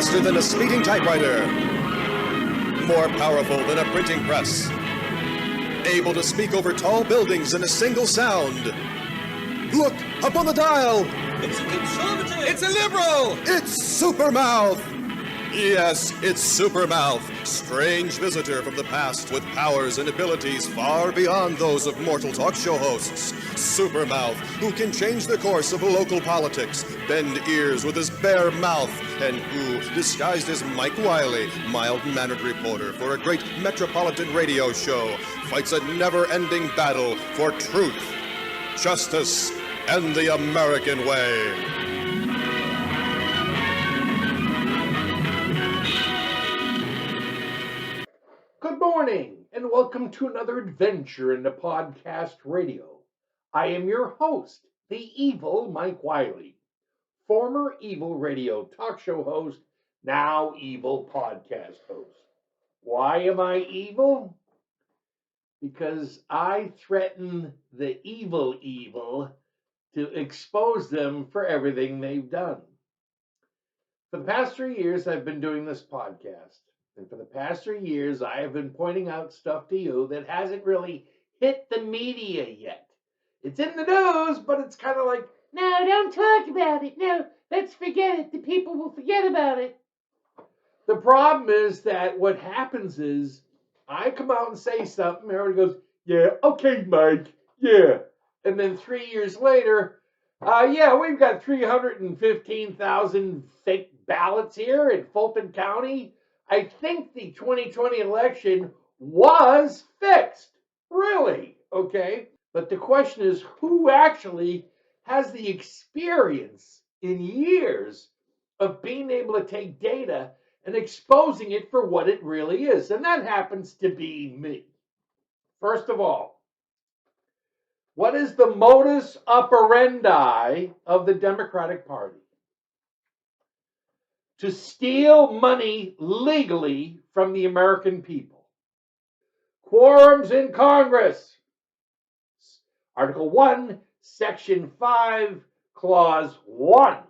faster than a speeding typewriter, more powerful than a printing press, able to speak over tall buildings in a single sound. Look, up on the dial! It's a conservative! It's a liberal! It's Supermouth! Yes, it's Supermouth, strange visitor from the past with powers and abilities far beyond those of mortal talk show hosts. Supermouth, who can change the course of local politics, bend ears with his bare mouth, and who, disguised as Mike Wiley, mild-mannered reporter for a great metropolitan radio show, fights a never-ending battle for truth, justice, and the American way. Good morning, and welcome to another adventure in the podcast radio. I am your host, the evil Mike Wiley, former evil radio talk show host, now evil podcast host. Why am I evil? Because I threaten the evil to expose them for everything they've done. For the past 3 years, I've been doing this podcast. And for the past 3 years, I have been pointing out stuff to you that hasn't really hit the media yet. It's in the news, but it's kind of like, no, don't talk about it. No, let's forget it. The people will forget about it. The problem is that what happens is I come out and say something, everybody goes, yeah, okay, Mike, yeah. And then 3 years later, we've got 315,000 fake ballots here in Fulton County. I think the 2020 election was fixed. Really, okay? But the question is, who actually has the experience in years of being able to take data and exposing it for what it really is? And that happens to be me. First of all, what is the modus operandi of the Democratic Party? To steal money legally from the American people. Quorums in Congress. Article 1, Section 5, Clause 1.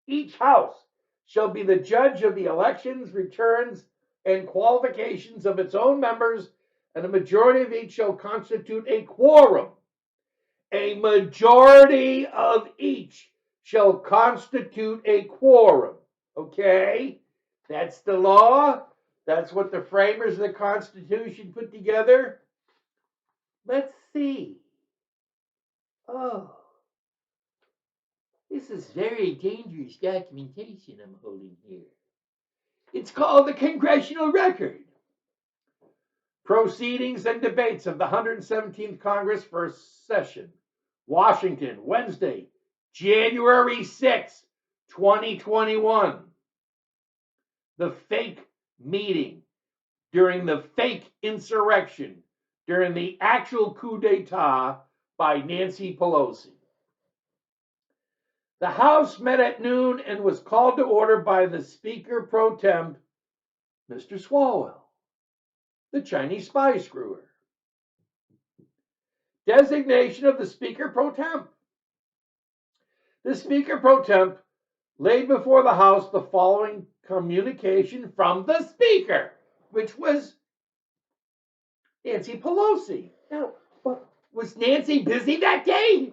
Each house shall be the judge of the elections, returns, and qualifications of its own members, and a majority of each shall constitute a quorum. A majority of each shall constitute a quorum. Okay, that's the law. That's what the framers of the Constitution put together. Let's see. Oh, this is very dangerous documentation I'm holding here. It's called the Congressional Record. Proceedings and debates of the 117th Congress First Session. Washington, Wednesday, January 6th, 2021. The fake meeting during the fake insurrection during the actual coup d'etat by Nancy Pelosi. The House met at noon and was called to order by the Speaker pro tem, Mr. Swalwell, the Chinese spy screwer. Designation of the Speaker pro tem. The Speaker pro tem laid before the House the following communication from the Speaker, which was Nancy Pelosi. Now, was Nancy busy that day?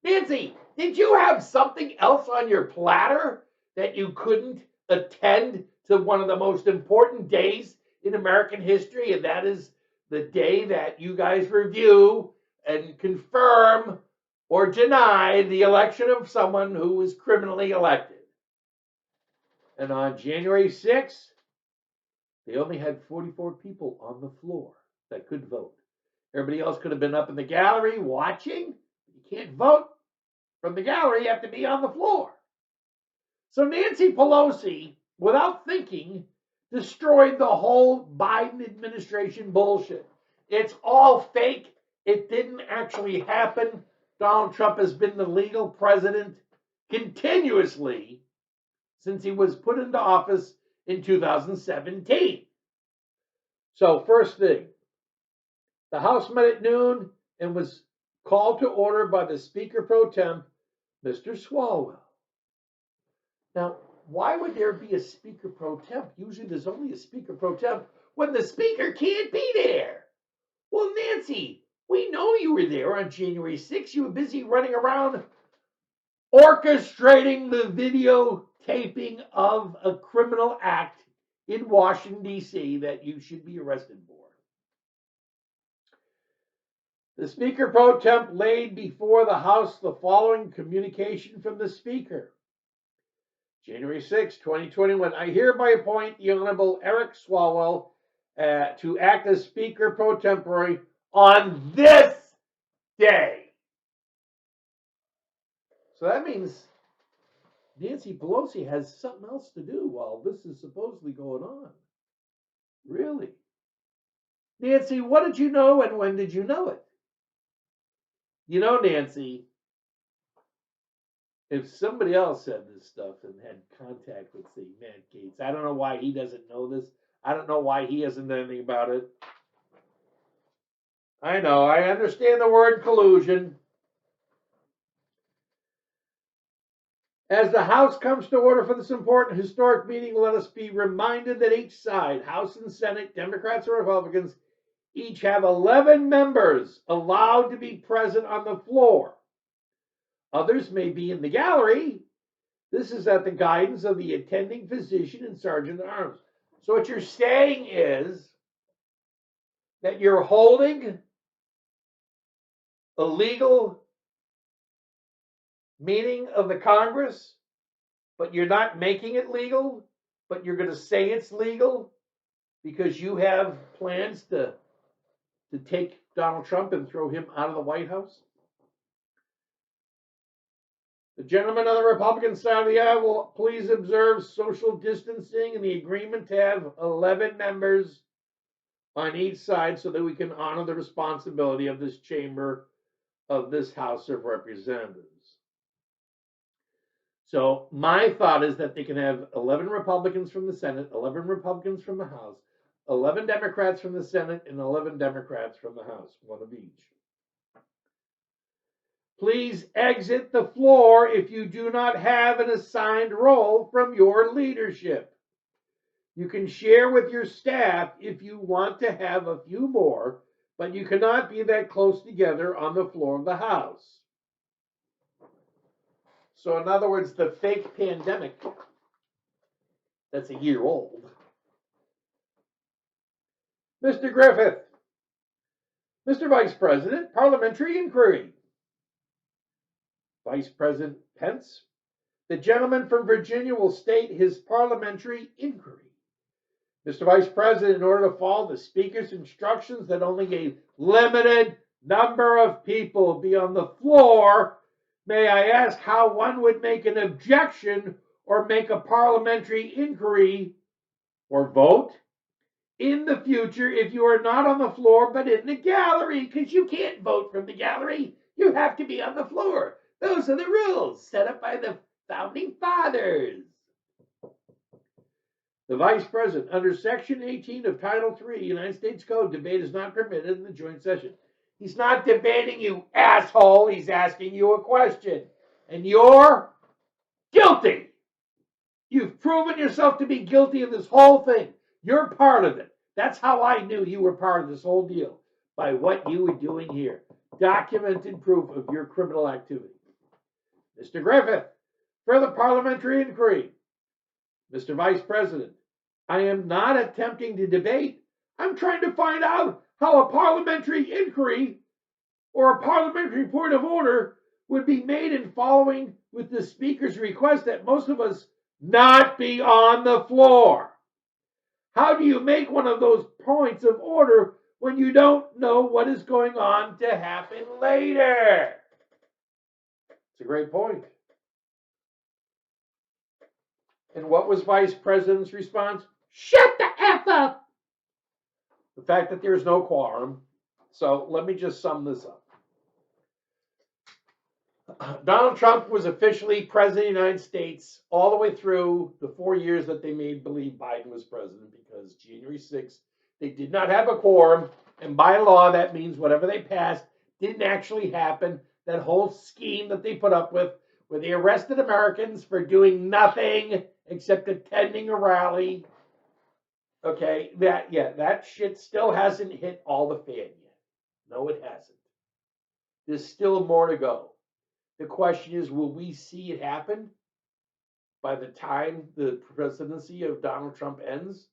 Nancy, did you have something else on your platter that you couldn't attend to one of the most important days in American history, and that is the day that you guys review and confirm or deny the election of someone who was criminally elected? And on January 6th, they only had 44 people on the floor that could vote. Everybody else could have been up in the gallery watching. You can't vote from the gallery, you have to be on the floor. So Nancy Pelosi, without thinking, destroyed the whole Biden administration bullshit. It's all fake. It didn't actually happen. Donald Trump has been the legal president continuously since he was put into office in 2017. So first thing, the House met at noon and was called to order by the Speaker pro tem, Mr. Swalwell. Now, why would there be a speaker pro temp? Usually there's only a speaker pro temp when the speaker can't be there. Well, Nancy, we know you were there on January 6th. You were busy running around orchestrating the videotaping of a criminal act in Washington, D.C. that you should be arrested for. The Speaker pro temp laid before the House the following communication from the Speaker. January 6, 2021, I hereby appoint the Honorable Eric Swalwell to act as Speaker pro tempore on this day. So that means Nancy Pelosi has something else to do while this is supposedly going on. Really? Nancy, what did you know and when did you know it? You know, Nancy, if somebody else said this stuff and had contact with, say, Matt Gaetz, I don't know why he doesn't know this. I don't know why he hasn't done anything about it. I know, I understand the word collusion. As the House comes to order for this important historic meeting, let us be reminded that each side, House and Senate, Democrats and Republicans, each have 11 members allowed to be present on the floor. Others may be in the gallery. This is at the guidance of the attending physician and sergeant at arms. So what you're saying is that you're holding a legal meeting of the Congress, but you're not making it legal, but you're going to say it's legal because you have plans to take Donald Trump and throw him out of the White House? The gentlemen on the Republican side of the aisle will please observe social distancing and the agreement to have 11 members on each side so that we can honor the responsibility of this chamber of this House of Representatives. So my thought is that they can have 11 Republicans from the Senate, 11 Republicans from the House, 11 Democrats from the Senate, and 11 Democrats from the House, one of each. Please exit the floor if you do not have an assigned role from your leadership. You can share with your staff if you want to have a few more, but you cannot be that close together on the floor of the House. So in other words, the fake pandemic that's a year old. Mr. Griffith, Mr. Vice President, parliamentary inquiry. Vice President Pence, the gentleman from Virginia will state his parliamentary inquiry. Mr. Vice President, in order to follow the Speaker's instructions that only a limited number of people be on the floor, may I ask how one would make an objection or make a parliamentary inquiry or vote in the future if you are not on the floor but in the gallery? Because you can't vote from the gallery. You have to be on the floor. Those are the rules set up by the founding fathers. The Vice President, under Section 18 of Title III, United States Code, debate is not permitted in the joint session. He's not debating you, asshole. He's asking you a question. And you're guilty. You've proven yourself to be guilty of this whole thing. You're part of it. That's how I knew you were part of this whole deal, by what you were doing here. Documented proof of your criminal activity. Mr. Griffith, further parliamentary inquiry. Mr. Vice President, I am not attempting to debate. I'm trying to find out how a parliamentary inquiry or a parliamentary point of order would be made in following with the Speaker's request that most of us not be on the floor. How do you make one of those points of order when you don't know what is going on to happen later? It's a great point. And what was Vice President's response? Shut the F up! The fact that there's no quorum. So let me just sum this up. Donald Trump was officially president of the United States all the way through the 4 years that they made believe Biden was president, because January 6th, they did not have a quorum. And by law, that means whatever they passed didn't actually happen. That whole scheme that they put up with where they arrested Americans for doing nothing except attending a rally. Okay, that shit still hasn't hit all the fan yet. No, it hasn't. There's still more to go. The question is, will we see it happen by the time the presidency of Donald Trump ends?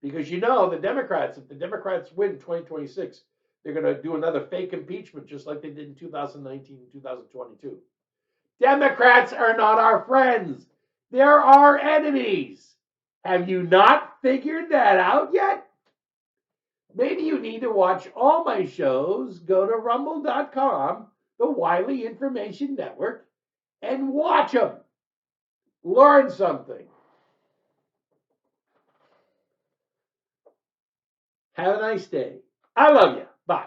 Because the Democrats, if the Democrats win 2026, they're going to do another fake impeachment just like they did in 2019 and 2022. Democrats are not our friends. They're our enemies. Have you not figured that out yet? Maybe you need to watch all my shows. Go to rumble.com, the Wiley Information Network, and watch them. Learn something. Have a nice day. I love you. Bye.